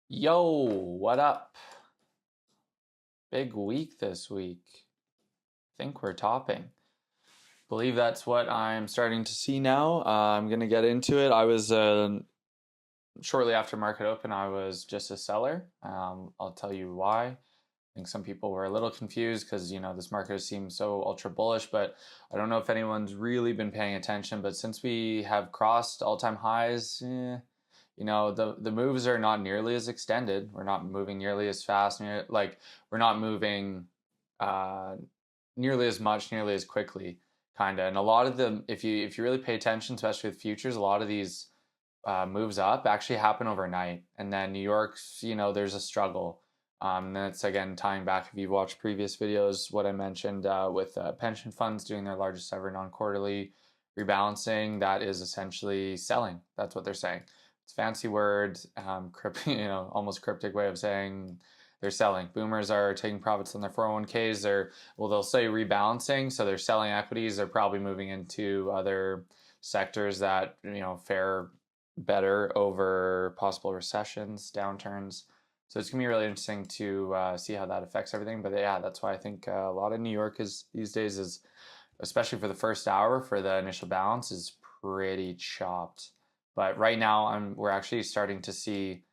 Yo, what up? Big week this week. Think we're topping. Believe that's what I'm starting to see now. I'm gonna get into it. I was shortly after market open. I was just a seller. I'll tell you why. I think some people were a little confused because this market seems so ultra bullish, but I don't know if anyone's really been paying attention. But since we have crossed all-time highs, the moves are not nearly as extended. We're not moving nearly as fast. We're not moving uh, nearly as much, nearly as quickly, kind of. And a lot of them, if you really pay attention, especially with futures, a lot of these moves up actually happen overnight. And then New York's, there's a struggle. That's again tying back, if you've watched previous videos, what I mentioned with pension funds doing their largest ever non-quarterly rebalancing. That is essentially selling. That's what they're saying. It's a fancy word, almost cryptic way of saying they're selling. Boomers are taking profits on their 401ks. They'll say rebalancing, so they're selling equities. They're probably moving into other sectors that fare better over possible recessions, downturns. So it's gonna be really interesting to see how that affects everything. But yeah, that's why I think a lot of New York is these days is, especially for the first hour for the initial balance, is pretty chopped. But right now, we're actually starting to see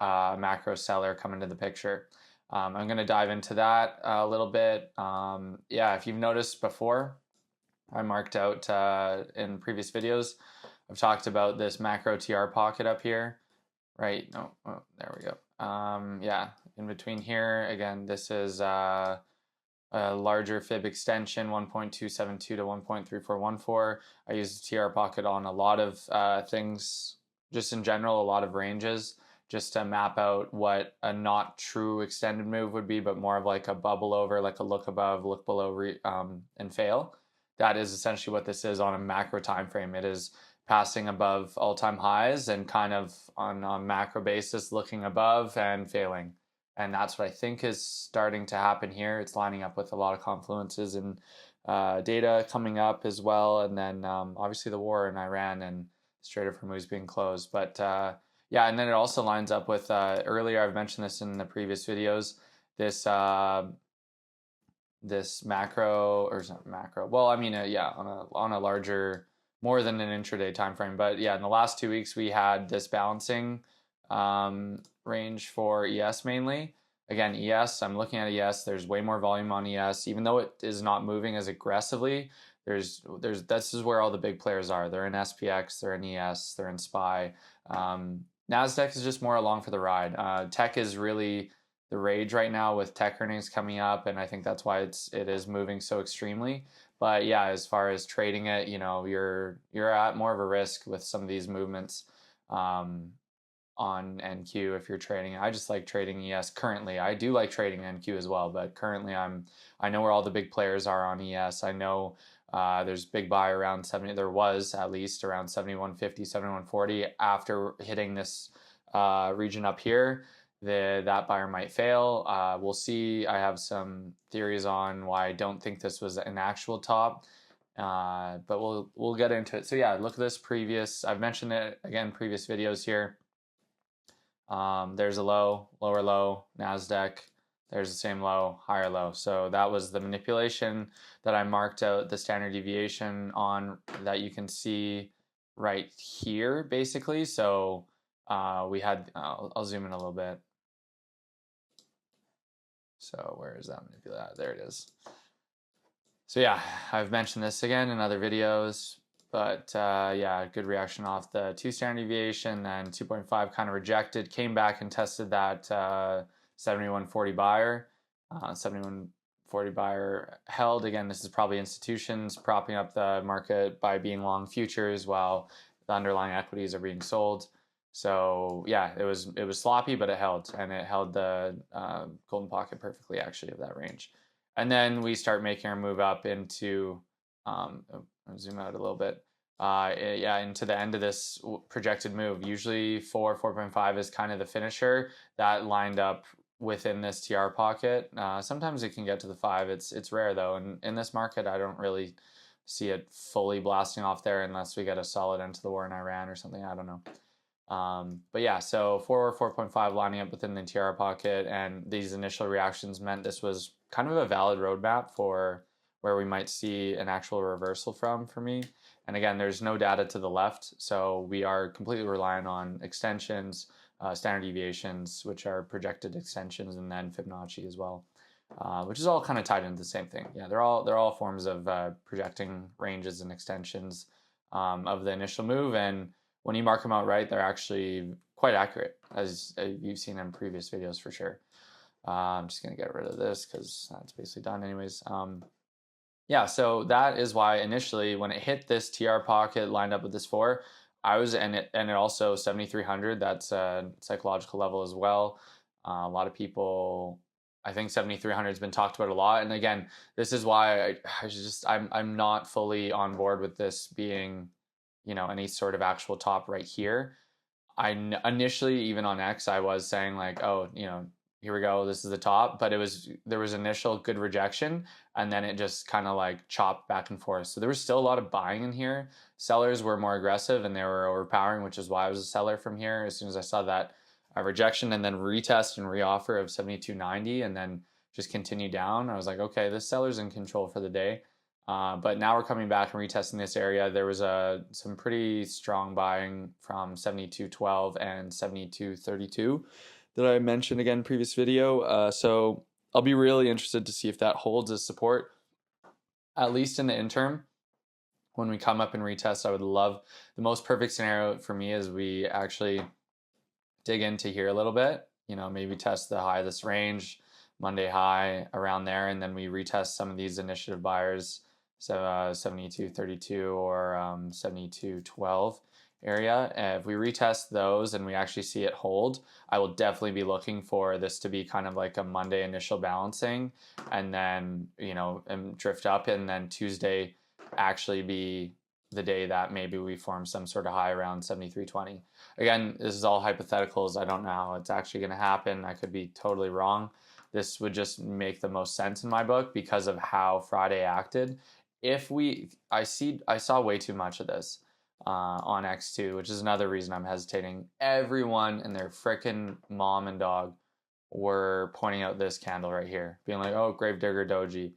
a macro seller come into the picture. I'm going to dive into that a little bit. Yeah, if you've noticed before, I marked out in previous videos, I've talked about this macro TR pocket up here, right? No, oh, there we go. Yeah, in between here, again, this is a larger fib extension, 1.272 to 1.3414. I use the TR pocket on a lot of things, just in general, a lot of ranges, just to map out what a not true extended move would be, but more of like a bubble over, like a look above, look below, and fail. That is essentially what this is on a macro time frame. It is passing above all-time highs and kind of on a macro basis looking above and failing. And that's what I think is starting to happen here. It's lining up with a lot of confluences and data coming up as well. And then obviously the war in Iran and Strait of Hormuz being closed. But yeah, and then it also lines up with earlier, I've mentioned this in the previous videos, this this macro, or it's not macro, well, I mean, yeah, on a larger, more than an intraday time frame. But yeah, in the last 2 weeks we had this balancing range for ES mainly. Again, ES, I'm looking at ES, there's way more volume on ES, even though it is not moving as aggressively. This is where all the big players are. They're in SPX, they're in ES, they're in SPY. Nasdaq is just more along for the ride. Tech is really the rage right now with tech earnings coming up, and I think that's why it is moving so extremely. But yeah, as far as trading it, you're at more of a risk with some of these movements on NQ if you're trading. I just like trading ES currently. I do like trading NQ as well, but currently I know where all the big players are on ES. I know there's big buy around 70. There was at least around 71.50, 71.40 after hitting this region up here. That buyer might fail. We'll see. I have some theories on why I don't think this was an actual top. But we'll get into it. So yeah, look at this previous. I've mentioned it again previous videos here. There's a low, lower low, NASDAQ. There's the same low, higher low. So that was the manipulation that I marked out the standard deviation on, that you can see right here, basically. So we had, I'll zoom in a little bit. So where is that manipulation? There it is. So yeah, I've mentioned this again in other videos. But yeah, good reaction off the 2 standard deviation, then 2.5 kind of rejected, came back and tested that 71.40 buyer. 71.40 buyer held. Again, this is probably institutions propping up the market by being long futures while the underlying equities are being sold. So yeah, it was sloppy, but it held, and it held the golden pocket perfectly, actually, of that range. And then we start making our move up into I'll zoom out a little bit. Yeah, into the end of this projected move. Usually 4.5 is kind of the finisher. That lined up within this TR pocket. Sometimes it can get to the 5. It's rare though, and in this market, I don't really see it fully blasting off there unless we get a solid end to the war in Iran or something. I don't know. But yeah, so 4 or 4.5 lining up within the TR pocket, and these initial reactions meant this was kind of a valid roadmap for where we might see an actual reversal from for me. And again, there's no data to the left, so we are completely reliant on extensions, standard deviations, which are projected extensions, and then Fibonacci as well, which is all kind of tied into the same thing. Yeah, they're all forms of projecting ranges and extensions of the initial move, and when you mark them out right, they're actually quite accurate, as you've seen in previous videos for sure. I'm just going to get rid of this because that's basically done anyways. Yeah, so that is why initially when it hit this TR pocket lined up with this 4, I was, and it also 7,300, that's a psychological level as well. A lot of people, I think 7,300 has been talked about a lot. And again, this is why I'm not fully on board with this being, any sort of actual top right here. Initially, even on X, I was saying like, oh, here we go, this is the top, but there was initial good rejection, and then it just kind of like chopped back and forth. So there was still a lot of buying in here. Sellers were more aggressive and they were overpowering, which is why I was a seller from here. As soon as I saw that rejection and then retest and reoffer of 72.90 and then just continue down, I was like, okay, this seller's in control for the day. But now we're coming back and retesting this area. There was some pretty strong buying from 72.12 and 72.32 that I mentioned again in previous video. So I'll be really interested to see if that holds as support, at least in the interim. When we come up and retest, I would love, the most perfect scenario for me is we actually dig into here a little bit, maybe test the high of this range, Monday high around there, and then we retest some of these initiative buyers, so 72.32 or 72.12 area. And if we retest those and we actually see it hold, I will definitely be looking for this to be kind of like a Monday initial balancing, and then and drift up, and then Tuesday actually be the day that maybe we form some sort of high around 73.20. Again, this is all hypotheticals. I don't know how it's actually going to happen. I could be totally wrong. This would just make the most sense in my book because of how Friday acted. I saw way too much of this on X2, which is another reason I'm hesitating. Everyone and their frickin' mom and dog were pointing out this candle right here, being like, oh, Gravedigger Doji.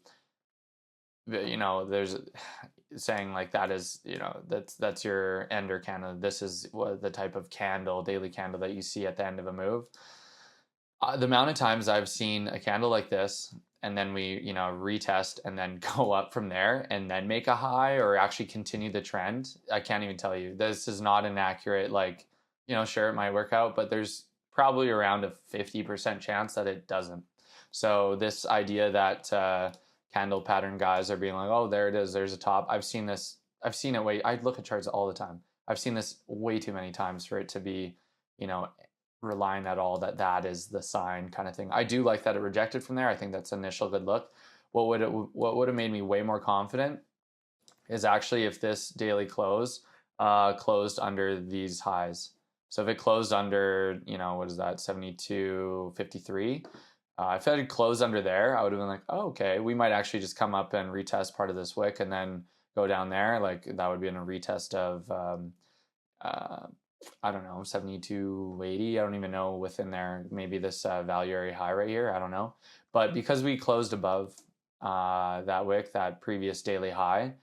There's saying like that is, that's your ender candle. This is what the type of candle, daily candle, that you see at the end of a move. The amount of times I've seen a candle like this, and then we, retest and then go up from there and then make a high or actually continue the trend. I can't even tell you. This is not an accurate, like, sure, it might work out, but there's probably around a 50% chance that it doesn't. So this idea that candle pattern guys are being like, oh, there it is, there's a top. I've seen it I look at charts all the time. I've seen this way too many times for it to be, relying at all that is the sign kind of thing. I do like that it rejected from there. I think that's an initial good look. What would have made me way more confident is actually if this daily close closed under these highs. So if it closed under, what is that, 72.53, if it had closed under there, I would have been like, oh, okay, we might actually just come up and retest part of this wick and then go down there. Like that would be in a retest of I don't know, 72.80. I don't even know within there. Maybe this value area high right here. I don't know. But because we closed above that wick, that previous daily high,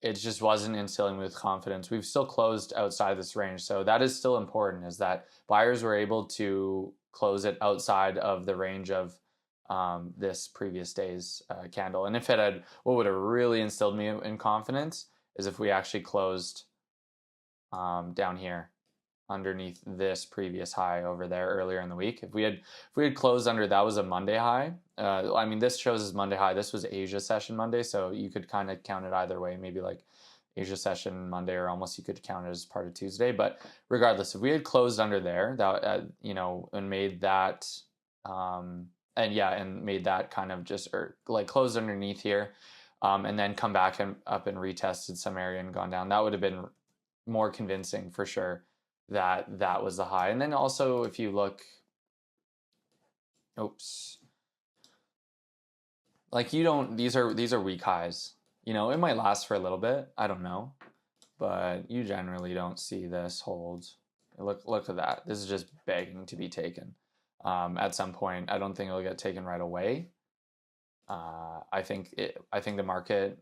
it just wasn't instilling with confidence. We've still closed outside this range. So that is still important, is that buyers were able to close it outside of the range of this previous day's candle. And if it had, what would have really instilled me in confidence is if we actually closed down here underneath this previous high over there earlier in the week. If we had closed under, that was a Monday high. I mean, this shows as Monday high. This was Asia session Monday, so you could kind of count it either way. Maybe like Asia session Monday, or almost you could count it as part of Tuesday. But regardless, if we had closed under there, that and made that, and made that kind of just, or like closed underneath here, and then come back and up and retested some area and gone down, that would have been more convincing for sure that was the high. And then also if you look, like these are weak highs. It might last for a little bit, I don't know, but you generally don't see this hold Look at that. This is just begging to be taken. At some point, I don't think it'll get taken right away. I think the market,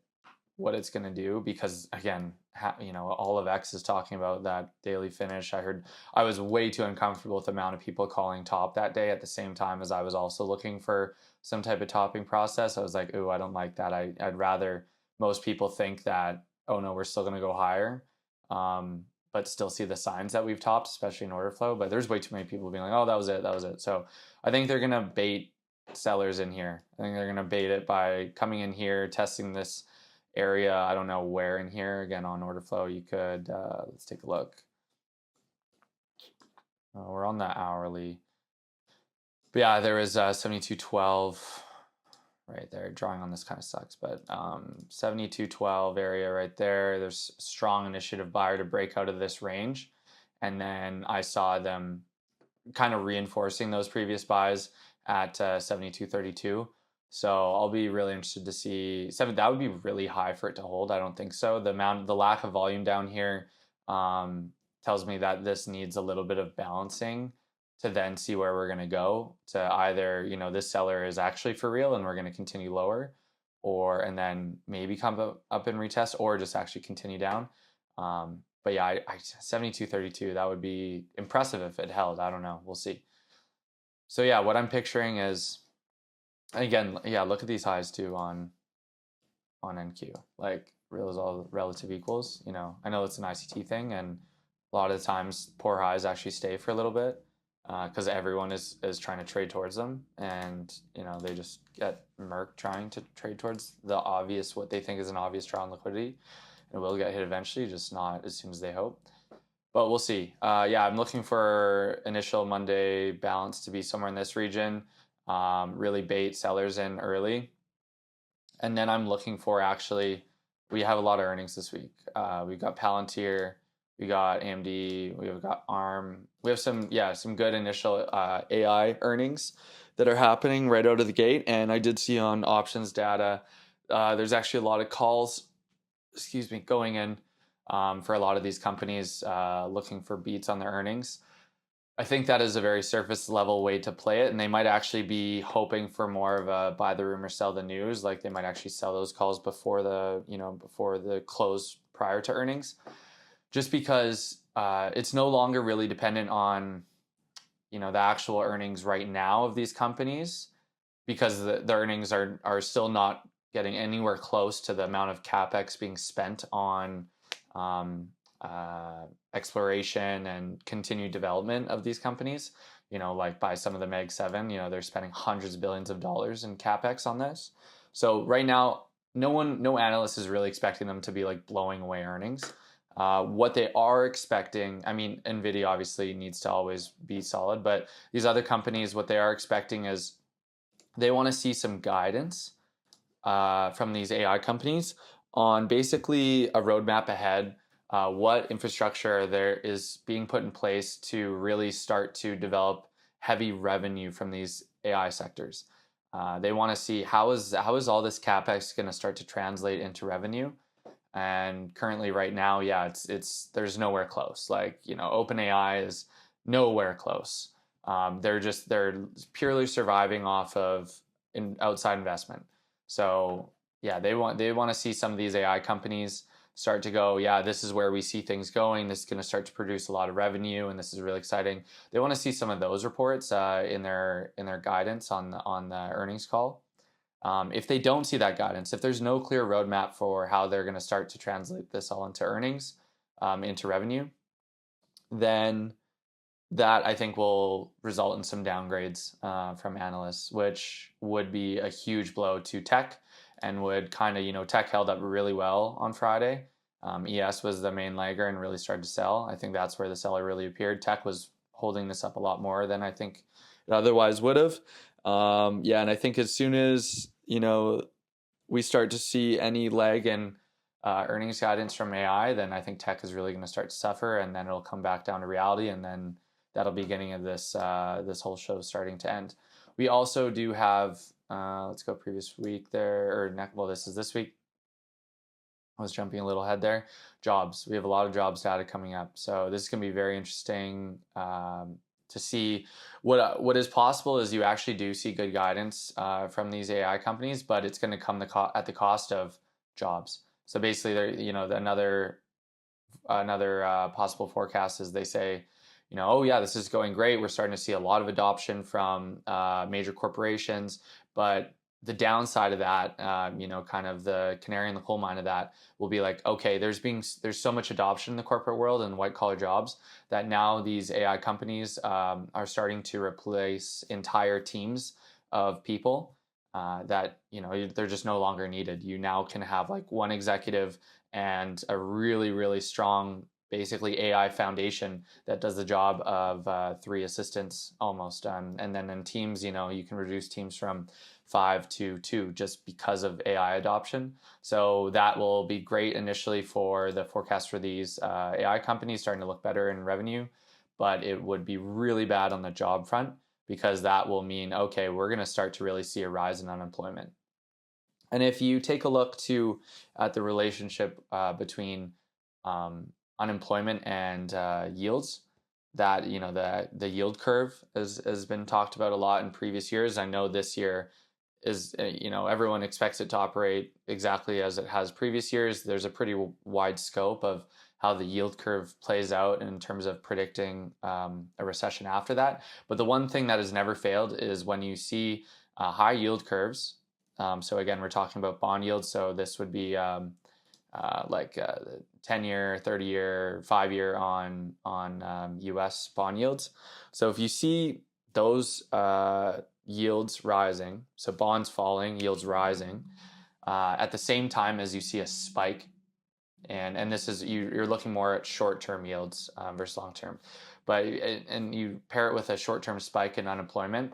what it's going to do, because again, all of X is talking about that daily finish. I was way too uncomfortable with the amount of people calling top that day at the same time as I was also looking for some type of topping process. I was like, ooh, I don't like that. I'd rather most people think that, oh no, we're still going to go higher, but still see the signs that we've topped, especially in order flow. But there's way too many people being like, oh, that was it. So I think they're going to bait sellers in here. I think they're going to bait it by coming in here, testing this area. I don't know where in here. Again, on order flow, you could, let's take a look. We're on the hourly. But yeah, there was 72.12 right there. Drawing on this kind of sucks, but 72.12 area right there. There's strong initiative buyer to break out of this range. And then I saw them kind of reinforcing those previous buys at 72.32. So I'll be really interested to see that would be really high for it to hold. I don't think so. The lack of volume down here tells me that this needs a little bit of balancing to then see where we're going to go, to either, this seller is actually for real and we're going to continue lower, and then maybe come up and retest, or just actually continue down. But yeah, 72.32, that would be impressive if it held. I don't know. We'll see. So yeah, what I'm picturing is, again, yeah, look at these highs too on NQ. Like, real is all relative equals. I know it's an ICT thing, and a lot of the times poor highs actually stay for a little bit because everyone is trying to trade towards them, and they just get murked trying to trade towards what they think is an obvious draw on liquidity. It will get hit eventually, just not as soon as they hope. But we'll see. Yeah, I'm looking for initial Monday balance to be somewhere in this region. Really bait sellers in early. And then I'm looking for, actually, we have a lot of earnings this week. We've got Palantir, we got AMD, we've got ARM. We have some good initial AI earnings that are happening right out of the gate. And I did see on options data, there's actually a lot of calls going in for a lot of these companies looking for beats on their earnings. I think that is a very surface level way to play it, and they might actually be hoping for more of a buy the rumor, sell the news. Like, they might actually sell those calls before the close prior to earnings, just because it's no longer really dependent on the actual earnings right now of these companies, because the earnings are still not getting anywhere close to the amount of capex being spent on exploration and continued development of these companies. Like by some of the Mag 7, they're spending hundreds of billions of dollars in capex on this. So right now, no analyst is really expecting them to be like blowing away earnings. What they are expecting, I mean, NVIDIA obviously needs to always be solid, but these other companies, what they are expecting is they want to see some guidance from these AI companies on basically a roadmap ahead, what infrastructure there is being put in place to really start to develop heavy revenue from these AI sectors. They want to see how is all this capex going to start to translate into revenue. And currently, right now, yeah, there's nowhere close. Like, OpenAI is nowhere close. They're purely surviving off of outside investment. So yeah, they want to see some of these AI companies start to go, yeah, this is where we see things going. This is going to start to produce a lot of revenue, and this is really exciting. They want to see some of those reports in their guidance on the earnings call. If they don't see that guidance, if there's no clear roadmap for how they're going to start to translate this all into earnings, into revenue, then that, I think, will result in some downgrades from analysts, which would be a huge blow to tech, and would kind of, tech held up really well on Friday. ES was the main lagger and really started to sell. I think that's where the seller really appeared. Tech was holding this up a lot more than I think it otherwise would have. Yeah, and I think as soon as, we start to see any lag in earnings guidance from AI, then I think tech is really going to start to suffer, and then it'll come back down to reality, and then that'll be beginning of this whole show starting to end. We also do have, let's go previous week there, or well, this is this week. I was jumping a little ahead there. Jobs. We have a lot of jobs data coming up, so this is going to be very interesting to see what is possible. Is you actually do see good guidance from these AI companies, but it's going to come at the cost of jobs. So basically, there, another possible forecast is they say, oh yeah, this is going great. We're starting to see a lot of adoption from major corporations, but the downside of that, kind of the canary in the coal mine of that will be like, okay, there's so much adoption in the corporate world and white collar jobs that now these AI companies are starting to replace entire teams of people that they're just no longer needed. You now can have like one executive and a really, really strong, basically AI foundation that does the job of three assistants almost. And then in teams, you can reduce teams from 5 to 2 just because of AI adoption. So that will be great initially for the forecast for these AI companies starting to look better in revenue, but it would be really bad on the job front because that will mean, okay, we're going to start to really see a rise in unemployment. And if you take a look at the relationship between unemployment and yields, that the yield curve has been talked about a lot in previous years. I know this year is everyone expects it to operate exactly as it has previous years. There's a pretty wide scope of how the yield curve plays out in terms of predicting a recession after that. But the one thing that has never failed is when you see high yield curves. So again, we're talking about bond yields. So this would be like 10-year, 30-year, 5-year on U.S. bond yields. So if you see those yields rising, so bonds falling, yields rising, at the same time as you see a spike, and this is you're looking more at short-term yields versus long-term, but and you pair it with a short-term spike in unemployment.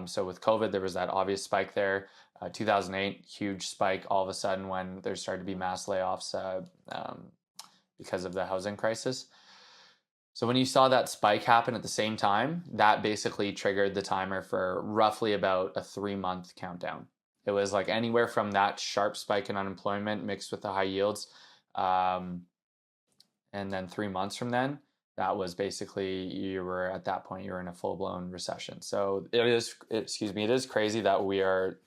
So with COVID, there was that obvious spike there. 2008, huge spike all of a sudden when there started to be mass layoffs because of the housing crisis. So when you saw that spike happen at the same time, that basically triggered the timer for roughly about a 3-month countdown. It was like anywhere from that sharp spike in unemployment mixed with the high yields, and then 3 months from then, that was basically you were at that point you were in a full-blown recession. So it is crazy that we are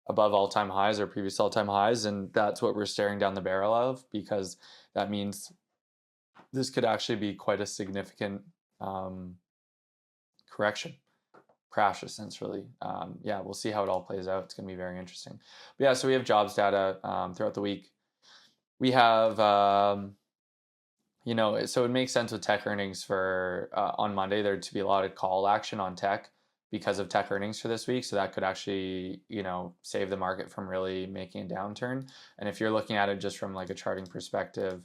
above all-time highs or previous all-time highs, and that's what we're staring down the barrel of, because that means this could actually be quite a significant correction, crash essentially. We'll see how it all plays out. It's going to be very interesting. But yeah, so we have jobs data throughout the week. We have so it makes sense with tech earnings for on Monday there to be a lot of call action on tech because of tech earnings for this week. So that could actually, save the market from really making a downturn. And if you're looking at it just from like a charting perspective,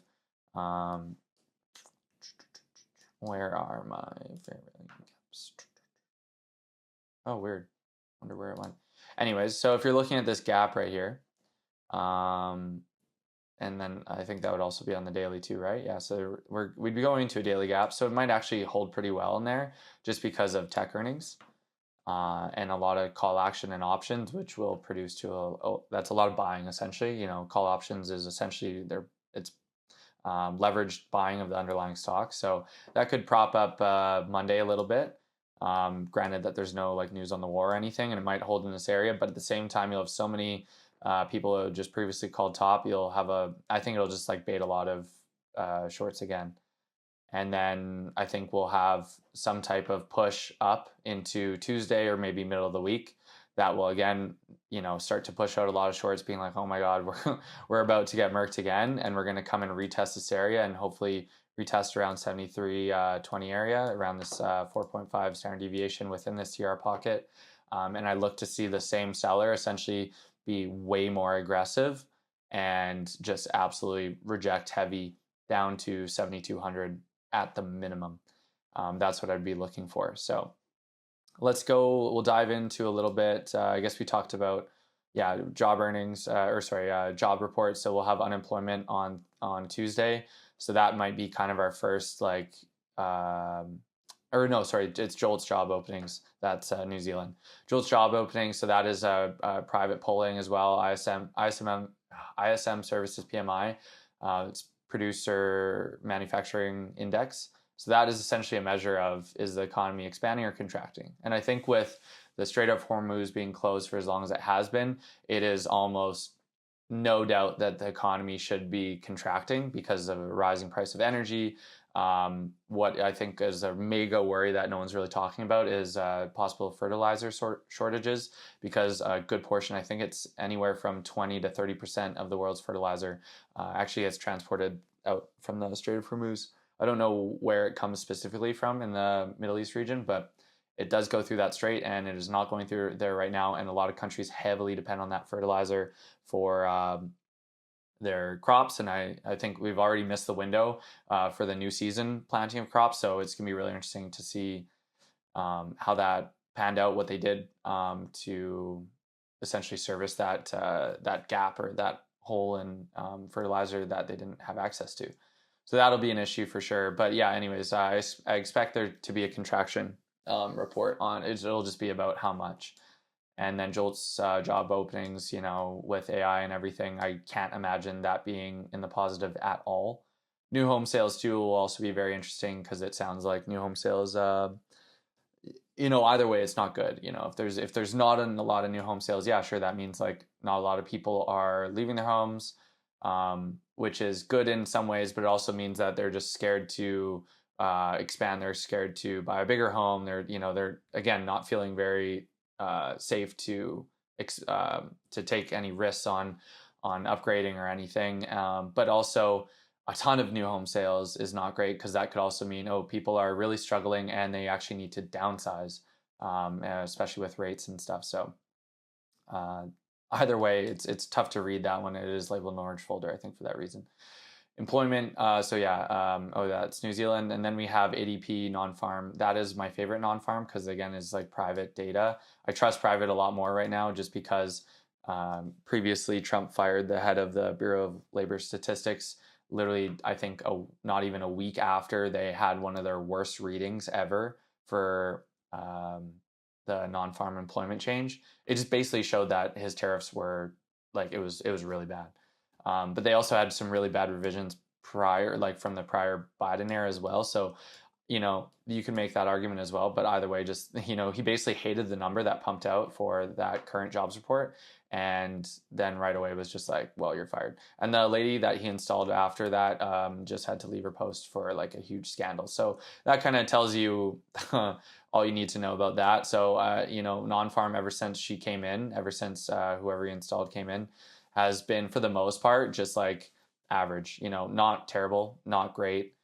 where are my favorite gaps? Oh, weird. Wonder where it went. Anyways, so if you're looking at this gap right here, and then I think that would also be on the daily too, right? Yeah, so we'd be going into a daily gap. So it might actually hold pretty well in there just because of tech earnings and a lot of call action and options, which will produce that's a lot of buying essentially. Call options is essentially it's leveraged buying of the underlying stock. So that could prop up Monday a little bit. Granted that there's no like news on the war or anything, and it might hold in this area, but at the same time, you'll have so many people who just previously called top. I think it'll just like bait a lot of shorts again. And then I think we'll have some type of push up into Tuesday or maybe middle of the week that will again, start to push out a lot of shorts being like, oh my God, we're about to get murked again. And we're going to come and retest this area and hopefully retest around 73.20 area around this 4.5 standard deviation within this TR pocket. And I look to see the same seller essentially be way more aggressive and just absolutely reject heavy down to 7,200 at the minimum. That's what I'd be looking for. So let's go. We'll dive into a little bit. I guess we talked about, job earnings, job reports. So we'll have unemployment on Tuesday. So that might be kind of our first it's JOLTS job openings. That's New Zealand. JOLTS job openings. So that is a private polling as well. ISM ISM Services PMI. It's Producer Manufacturing Index. So that is essentially a measure of, is the economy expanding or contracting? And I think with the Strait of Hormuz being closed for as long as it has been, it is almost no doubt that the economy should be contracting because of a rising price of energy. What I think is a mega worry that no one's really talking about is possible fertilizer shortages, because a good portion, I think it's anywhere from 20 to 30% of the world's fertilizer actually gets transported out from the Strait of Hormuz. I don't know where it comes specifically from in the Middle East region, but it does go through that strait, and it is not going through there right now. And a lot of countries heavily depend on that fertilizer for their crops. And I think we've already missed the window for the new season planting of crops. So it's going to be really interesting to see how that panned out, what they did to essentially service that gap or that hole in fertilizer that they didn't have access to. So that'll be an issue for sure. But yeah, anyways, I expect there to be a contraction report on it. It'll just be about how much. And then Jolt's job openings, with AI and everything, I can't imagine that being in the positive at all. New home sales too will also be very interesting, because it sounds like new home sales, either way, it's not good. If there's not a lot of new home sales, yeah, sure, that means like not a lot of people are leaving their homes, which is good in some ways, but it also means that they're just scared to expand. They're scared to buy a bigger home. They're again not feeling very safe to take any risks on upgrading or anything. But also, a ton of new home sales is not great, because that could also mean, people are really struggling and they actually need to downsize, especially with rates and stuff. So either way, it's tough to read that one. It is labeled an orange folder, I think, for that reason. Employment, that's New Zealand. And then we have ADP non-farm. That is my favorite non-farm, because again, it's like private data. I trust private a lot more right now, just because previously Trump fired the head of the Bureau of Labor Statistics, literally, I think not even a week after they had one of their worst readings ever for the non-farm employment change. It just basically showed that his tariffs were like, it was really bad. But they also had some really bad revisions prior, like from the prior Biden era as well. So, you can make that argument as well. But either way, just, he basically hated the number that pumped out for that current jobs report. And then right away was just like, well, you're fired. And the lady that he installed after that just had to leave her post for like a huge scandal. So that kind of tells you all you need to know about that. So, non-farm, ever since she came in, ever since whoever he installed came in, has been, for the most part, just like average, not terrible, not great.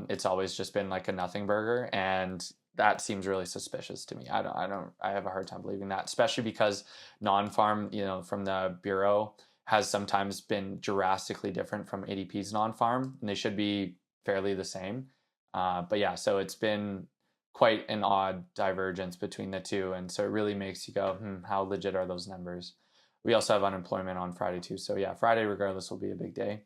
It's always just been like a nothing burger. And that seems really suspicious to me. I have a hard time believing that, especially because non-farm, from the Bureau, has sometimes been drastically different from ADP's non-farm, and they should be fairly the same. But yeah, so it's been quite an odd divergence between the two. And so it really makes you go, how legit are those numbers? We also have unemployment on Friday too. So yeah, Friday regardless will be a big day.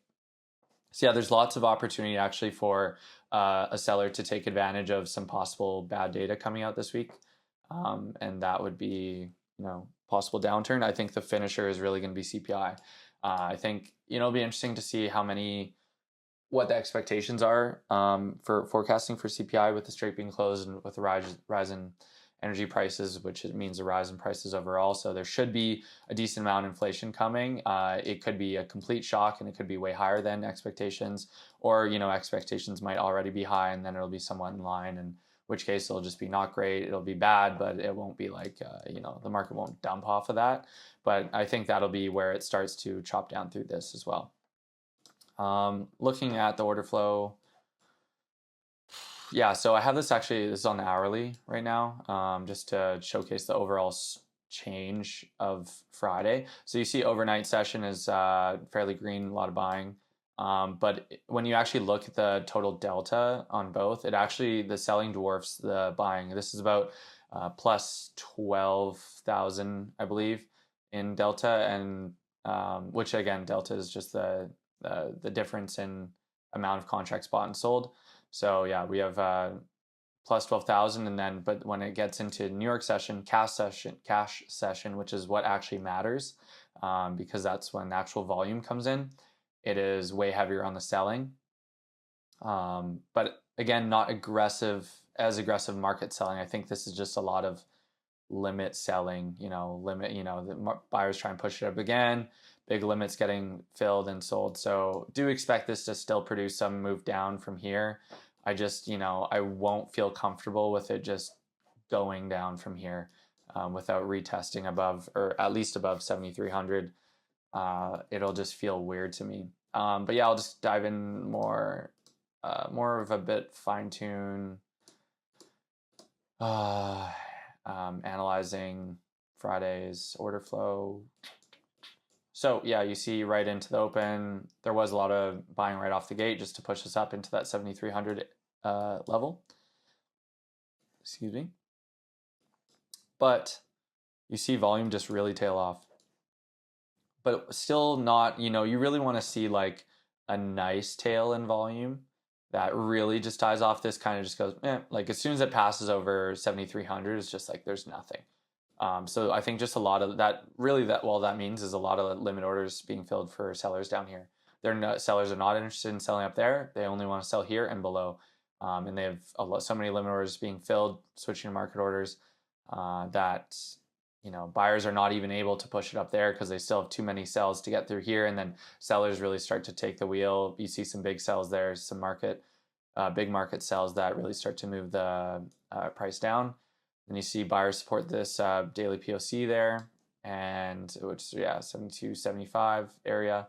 So yeah, there's lots of opportunity actually for a seller to take advantage of some possible bad data coming out this week. And that would be, possible downturn. I think the finisher is really going to be CPI. I think, it'll be interesting to see what the expectations are for forecasting for CPI with the strait being closed and with the rise in energy prices, which means a rise in prices overall. So there should be a decent amount of inflation coming. It could be a complete shock, and it could be way higher than expectations, or expectations might already be high, and then it'll be somewhat in line, in which case it'll just be not great. It'll be bad, but it won't be like the market won't dump off of that. But I think that'll be where it starts to chop down through this as well. Looking at the order flow. Yeah, so I have this is on the hourly right now, just to showcase the overall change of Friday. So you see overnight session is fairly green, a lot of buying. But when you actually look at the total delta on both, the selling dwarfs the buying. This is about plus 12,000, I believe, in delta, and which again, delta is just the difference in amount of contracts bought and sold. So yeah, we have plus 12,000, and then but when it gets into New York session, cash session, which is what actually matters, because that's when actual volume comes in. It is way heavier on the selling. But again, not as aggressive market selling. I think this is just a lot of limit selling, the buyers try and push it up again, big limits getting filled and sold. So do expect this to still produce some move down from here. I just, I won't feel comfortable with it just going down from here without retesting above, or at least above 7,300. It'll just feel weird to me. But yeah, I'll just dive in more of a bit fine tune. Analyzing Friday's order flow. So yeah, you see right into the open, there was a lot of buying right off the gate just to push us up into that 7,300 level. Excuse me. But you see volume just really tail off. But still not, you really want to see like a nice tail in volume that really just dies off. This kind of just goes, like as soon as it passes over 7,300, it's just like there's nothing. So I think just a lot of that, really that means is a lot of limit orders being filled for sellers down here. Sellers are not interested in selling up there. They only want to sell here and below. And they have so many limit orders being filled, switching to market orders, that buyers are not even able to push it up there because they still have too many sells to get through here. And then sellers really start to take the wheel. You see some big sells there, some big market sells that really start to move the price down. And you see buyers support this daily POC there, and which 72.75 area,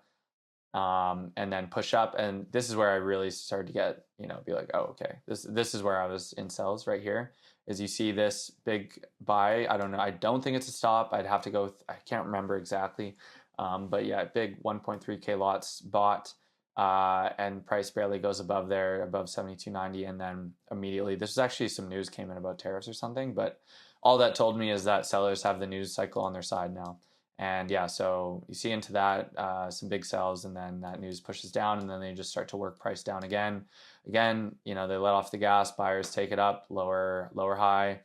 and then push up. And this is where I really started to get, be like, oh, okay, this is where I was in sells right here. Is you see this big buy. I don't know. I don't think it's a stop. I'd have to go. I can't remember exactly. But yeah, big 1.3K lots bought, and price barely goes above there, above 72.90, and then immediately, this was actually some news came in about tariffs or something, but all that told me is that sellers have the news cycle on their side now. And yeah, so you see into that some big sells, and then that news pushes down, and then they just start to work price down again. Again, they let off the gas, buyers take it up, lower high,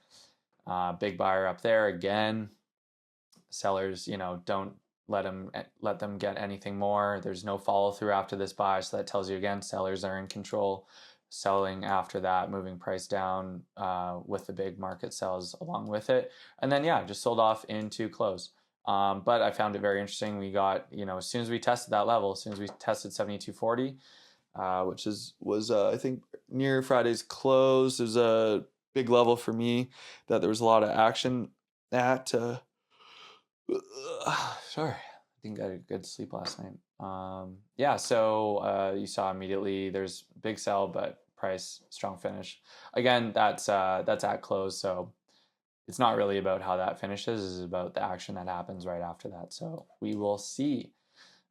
big buyer up there again. Sellers, don't let them get anything more. There's no follow through after this buy, so that tells you again sellers are in control. Selling after that, moving price down with the big market sells along with it, and then just sold off into close. But I found it very interesting. We got, as soon as we tested that level, as soon as we tested 72.40, which was I think near Friday's close, there's a big level for me that there was a lot of action at. Sorry, I didn't get a good sleep last night. So you saw immediately there's big sell, but price strong finish. Again, that's at close, so it's not really about how that finishes. It's about the action that happens right after that. So we will see.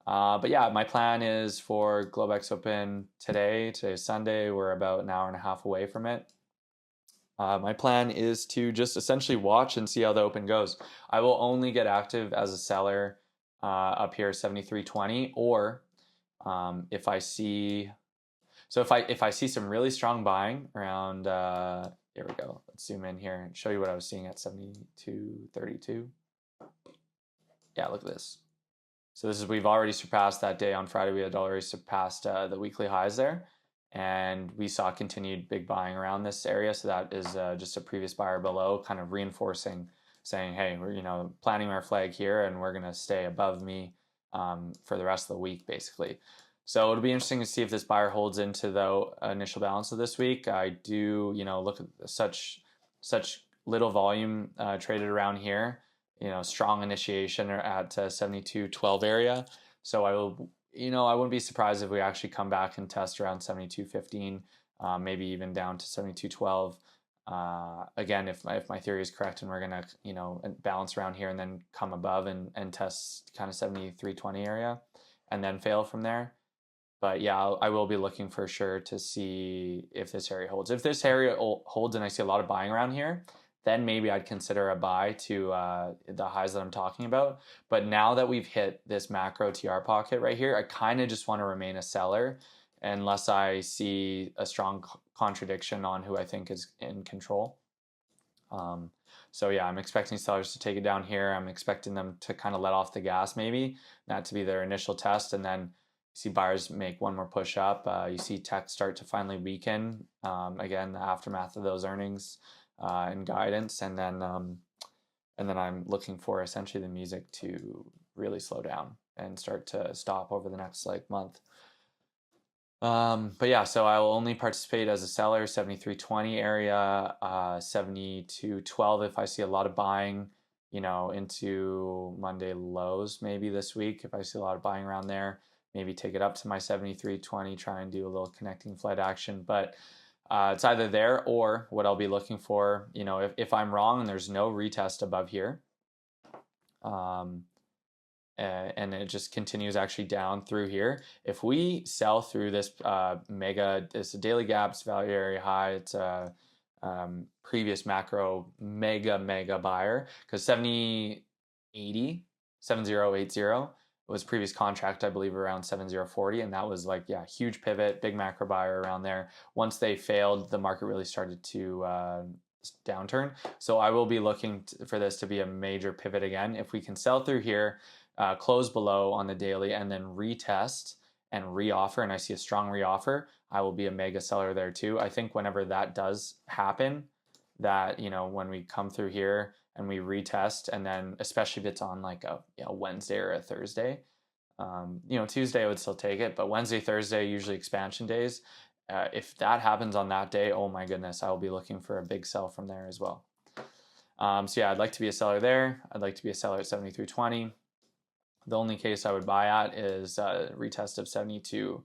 But yeah, my plan is for Globex Open today. Today's Sunday. We're about an hour and a half away from it. My plan is to just essentially watch and see how the open goes. I will only get active as a seller up here 73.20, or if I see some really strong buying around here we go. Let's zoom in here and show you what I was seeing at 72.32. Yeah, look at this. So this is, we've already surpassed that day on Friday. We had already surpassed the weekly highs there, and we saw continued big buying around this area. So that is just a previous buyer below, kind of reinforcing, saying, hey, we're planting our flag here, and we're gonna stay above me for the rest of the week, basically. So it'll be interesting to see if this buyer holds into the initial balance of this week. I do, look at such little volume traded around here. Strong initiation at 72.12 area. So I wouldn't be surprised if we actually come back and test around 72.15, maybe even down to 72.12. Again, if my theory is correct, and we're gonna balance around here and then come above and test kind of 73.20 area, and then fail from there. But yeah, I will be looking for sure to see if this area holds. If this area holds and I see a lot of buying around here, then maybe I'd consider a buy to the highs that I'm talking about. But now that we've hit this macro TR pocket right here, I kind of just want to remain a seller unless I see a strong contradiction on who I think is in control. So yeah, I'm expecting sellers to take it down here. I'm expecting them to kind of let off the gas, maybe that to be their initial test, and then you see buyers make one more push up. You see tech start to finally weaken again, the aftermath of those earnings and guidance, and then I'm looking for essentially the music to really slow down and start to stop over the next like month. But yeah, so I will only participate as a seller, 73.20 area, 72.12 if I see a lot of buying, into Monday lows maybe this week. If I see a lot of buying around there, maybe take it up to my 73.20, try and do a little connecting flight action. But it's either there or what I'll be looking for, if I'm wrong and there's no retest above here, and it just continues actually down through here. If we sell through this this daily gaps value area high, it's a previous macro mega buyer, because 7080 was previous contract, I believe, around 7040, and that was like, yeah, huge pivot, big macro buyer around there. Once they failed, the market really started to downturn. So I will be looking for this to be a major pivot again. If we can sell through here, close below on the daily, and then retest and reoffer, and I see a strong reoffer, I will be a mega seller there too. I think whenever that does happen, that when we come through here and we retest, and then especially if it's on like a Wednesday or a Thursday, Tuesday I would still take it, but Wednesday, Thursday, usually expansion days. If that happens on that day, oh my goodness, I will be looking for a big sell from there as well. So yeah, I'd like to be a seller there. I'd like to be a seller at 73.20. The only case I would buy at is retest of 72,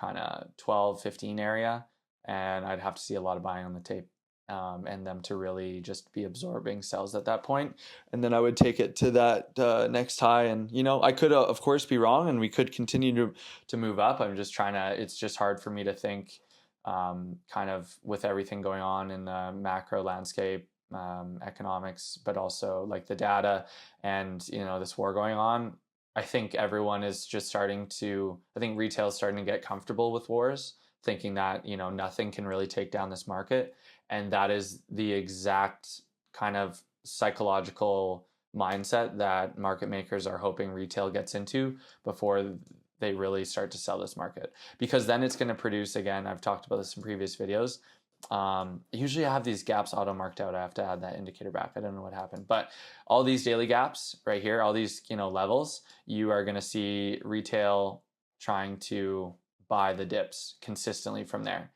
kind of 12, 15 area, and I'd have to see a lot of buying on the tape, and them to really just be absorbing sells at that point, and then I would take it to that next high. And I could of course be wrong, and we could continue to move up. I'm just trying to. It's just hard for me to think, kind of with everything going on in the macro landscape, economics, but also like the data and this war going on. I think everyone is just I think retail is starting to get comfortable with wars, thinking that, nothing can really take down this market. And that is the exact kind of psychological mindset that market makers are hoping retail gets into before they really start to sell this market. Because then it's going to produce, again, I've talked about this in previous videos, usually I have these gaps auto marked out. I have to add that indicator back. I don't know what happened, but all these daily gaps right here, all these levels, you are going to see retail trying to buy the dips consistently from there.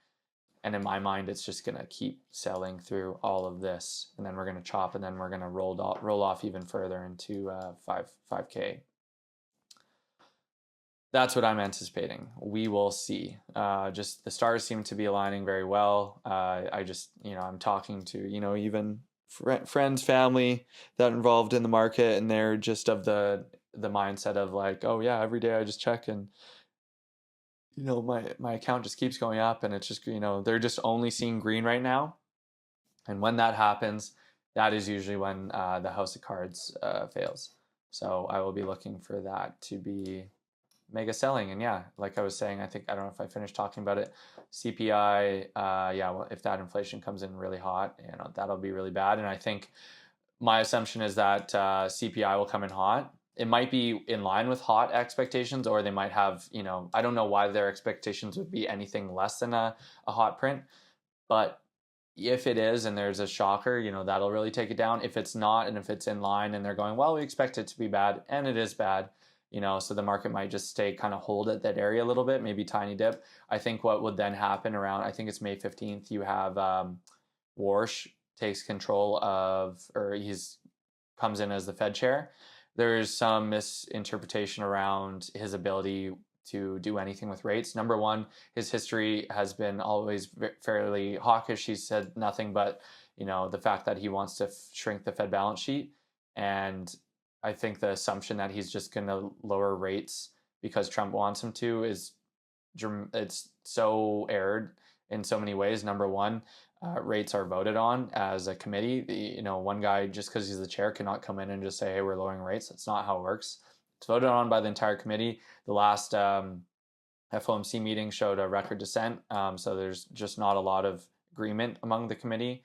And in my mind, it's just going to keep selling through all of this, and then we're going to chop, and then we're going to roll off even further into 5K. That's what I'm anticipating. We will see. Just the stars seem to be aligning very well. I just, I'm talking to, even friends, family that are involved in the market, and they're just of the mindset of like, oh yeah, every day I just check, and my account just keeps going up, and it's just, they're just only seeing green right now. And when that happens, that is usually when the house of cards fails. So I will be looking for that to be mega selling. And yeah, like I was saying, I don't know if I finished talking about it. CPI, yeah, well, if that inflation comes in really hot, that'll be really bad. And I think my assumption is that CPI will come in hot. It might be in line with hot expectations, or they might have, I don't know why their expectations would be anything less than a hot print. But if it is, and there's a shocker, that'll really take it down. If it's not, and if it's in line and they're going, well, we expect it to be bad, and it is bad, so the market might just stay kind of hold at that area a little bit, maybe tiny dip. I think what would then happen around, I think it's May 15th, you have Warsh takes control of, or comes in as the Fed chair. There's some misinterpretation around his ability to do anything with rates. Number one, his history has been always fairly hawkish. He said nothing but, the fact that he wants to shrink the Fed balance sheet. And I think the assumption that he's just going to lower rates because Trump wants him to it's so erred in so many ways. Number one, rates are voted on as a committee. One guy, just because he's the chair, cannot come in and just say, hey, we're lowering rates. That's not how it works. It's voted on by the entire committee. The last FOMC meeting showed a record dissent, so there's just not a lot of agreement among the committee.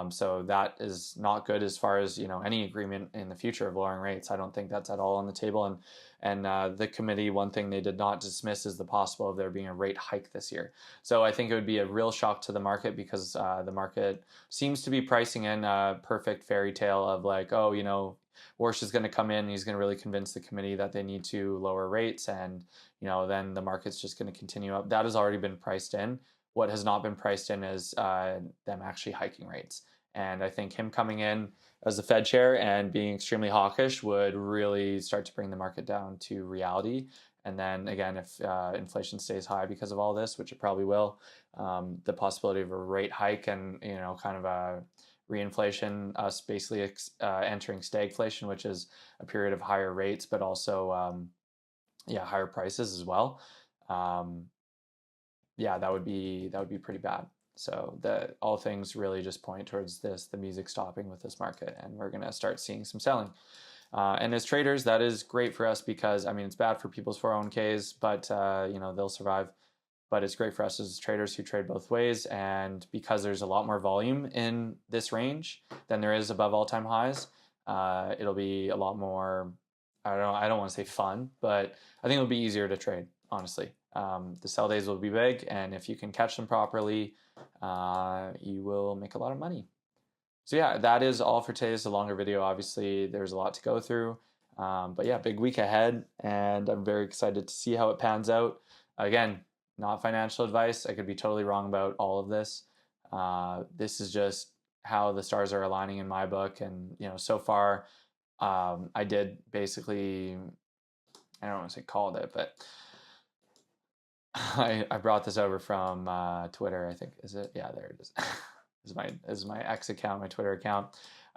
So that is not good as far as any agreement in the future of lowering rates. I don't think that's at all on the table. And the committee, one thing they did not dismiss is the possible of there being a rate hike this year. So I think it would be a real shock to the market because the market seems to be pricing in a perfect fairy tale of like, oh, Warsh is going to come in. He's going to really convince the committee that they need to lower rates, and then the market's just going to continue up. That has already been priced in. What has not been priced in is them actually hiking rates. And I think him coming in as the Fed chair and being extremely hawkish would really start to bring the market down to reality. And then again, if inflation stays high because of all this, which it probably will, the possibility of a rate hike and kind of a reinflation, us basically entering stagflation, which is a period of higher rates, but also higher prices as well. That would be pretty bad. So all things really just point towards the music stopping with this market, and we're gonna start seeing some selling. And as traders, that is great for us because it's bad for people's 401ks, but they'll survive. But it's great for us as traders who trade both ways, and because there's a lot more volume in this range than there is above all-time highs, it'll be a lot more. I don't want to say fun, but I think it'll be easier to trade, honestly. The sell days will be big, and if you can catch them properly, you will make a lot of money. So yeah, that is all for today. It's a longer video. Obviously, there's a lot to go through, but yeah, big week ahead, and I'm very excited to see how it pans out. Again, not financial advice. I could be totally wrong about all of this. This is just how the stars are aligning in my book, and so far, I did basically. I don't want to say called it, but I brought this over from Twitter. I think is it? Yeah, there it is. This is my X account, my Twitter account.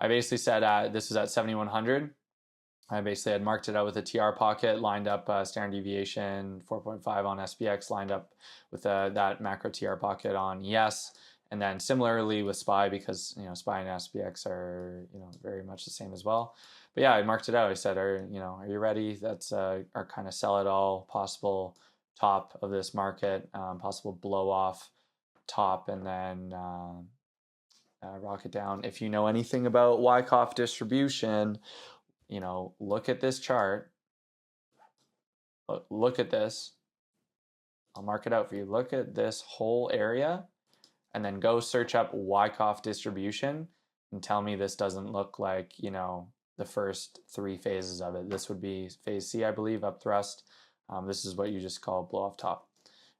I basically said this was at 7,100. I basically had marked it out with a TR pocket, lined up standard deviation 4.5 on SPX, lined up with that macro TR pocket on ES, and then similarly with SPY, because SPY and SPX are very much the same as well. But yeah, I marked it out. I said, are you ready? That's our kind of sell it all possible top of this market, possible blow off top, and then rock it down. If you know anything about Wyckoff distribution, look at this chart. Look at this. I'll mark it out for you. Look at this whole area, and then go search up Wyckoff distribution and tell me this doesn't look like, the first three phases of it. This would be phase C, I believe, up thrust. This is what you just call blow off top.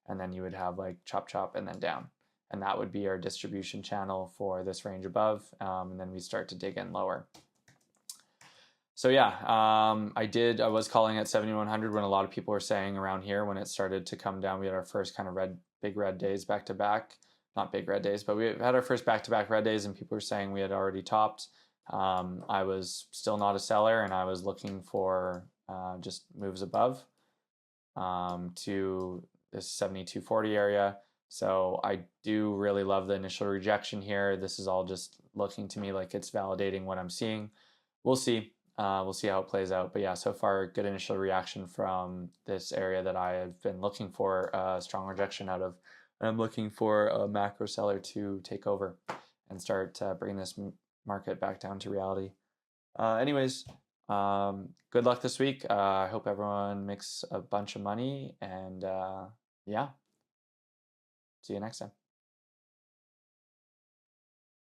And then you would have like chop chop and then down. And that would be our distribution channel for this range above. And then we start to dig in lower. So yeah, I was calling at 7,100 when a lot of people were saying around here when it started to come down. We had our first kind of big red days back to back. Not big red days, but we had our first back-to-back red days, and people were saying we had already topped. I was still not a seller, and I was looking for just moves above to this 7240 area. So I do really love the initial rejection here. This is all just looking to me like it's validating what I'm seeing. We'll see. We'll see how it plays out. But yeah, so far, good initial reaction from this area that I have been looking for a strong rejection out of. I'm looking for a macro seller to take over and start bringing this market back down to reality. Anyways, good luck this week. I hope everyone makes a bunch of money, and yeah, see you next time.